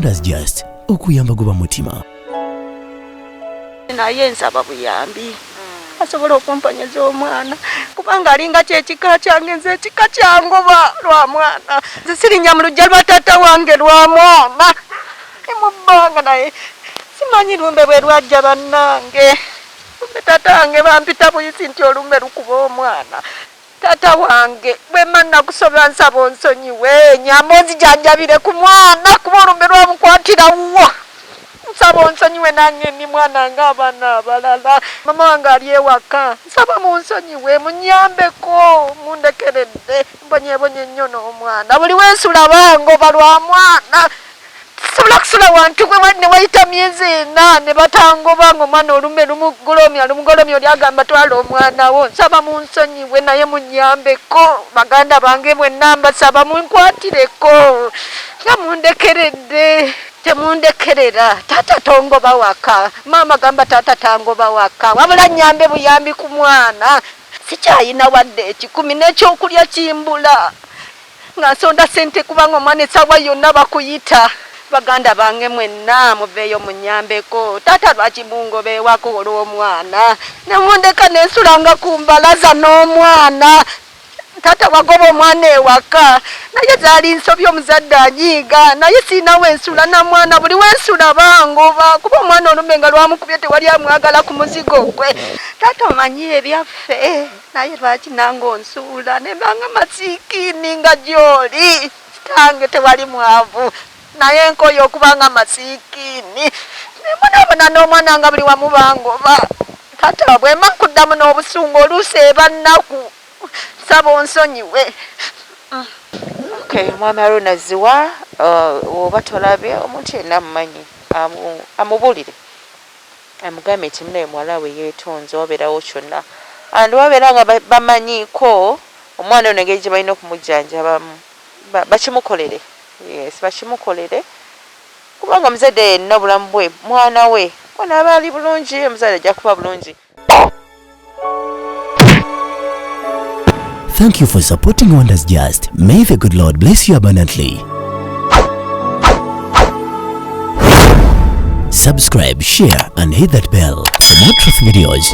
Wonders Just okuyamba goba mutima. Naye nsaba buyambi asobola okumponyeza omwana kubanga alinga kyekika kyange nze ekika kyangoba lwa mwana nze sirinya mu lujja lwa taata wange lwa mwana emubbanga naye simanyi lumbe bwe lwajja bannange taata wange bampita buyisi nti olumbe lukuba omwana taata wange bwe manna kusobola nsaba onsonyiwe nyamba onzijanjabire ku mwana kuba olumbe lwamukwatirawo nsaba onsonyiwe nange ndi mwana ng'abaana abalala mama wange ali ewaka nsaba munsonyiwe munyambeko mundekeredde mbonyebonye nnyo n'omwana buli wensula bangoba lwa mwana sobola kusula wantu gwe ne wayita myezi 4 ne batangoba ng'omwana olume lumugolomya oli agamba twala omwana wo nsaba munsonyiwe naye munyambeko baganda bange mwenna mbasaba munkwatireko nga mundekeredde temundekerera tata tongoba waka mama gamba tata tangoba waka wabula nyambe buyambi ku mwana sikyayina wadde ekikumi n'ekyokulya kimbula nga nsonda sente kubanga omwana esawa yonna bakuyita baganda bange mwenna muveeyo munyambeko tata lwaki mungoba ewaka olw'omwana nemundeka nensulanga ku mbalaza n'omwana tata wagoba omwana ewaka naye zaali nsobya omuzadde anyiiga naye siina wensula na mwana buli wensula bangoba kuba omwana olume nga lwamukubye tewali amwagala ku muzigo gwe tata omanyi ebyaffe naye lwaki nange onsuula nembanga masiikini nga gy'oli kitange tewali mwavu naye nkoyo okubanga masiikini nembonaabona n'omwana nga buli wamu bangoba tata bwema nkuddamu n'obusungu oluusi eba nnaku saba onsonyiwe. Okay, mwami Aruna Ziwa oba tolabye omuntu yenna amumanyi amubulire amugambe nti munaye muwala we yeetonze wabeerawo kyonna andi wabeera nga bamanyiiko omwana ono engeri gye balina okumujjanjabamu bakimukolere. Yes, bakimukolere kubanga omuzadde yenna obulamu bwe mwana we mwana aba ali bulungi omuzadde ajja kuba bulungi. Thank you for supporting Wonders Just. May the good Lord bless you abundantly. Subscribe, share and hit that bell for more truth videos.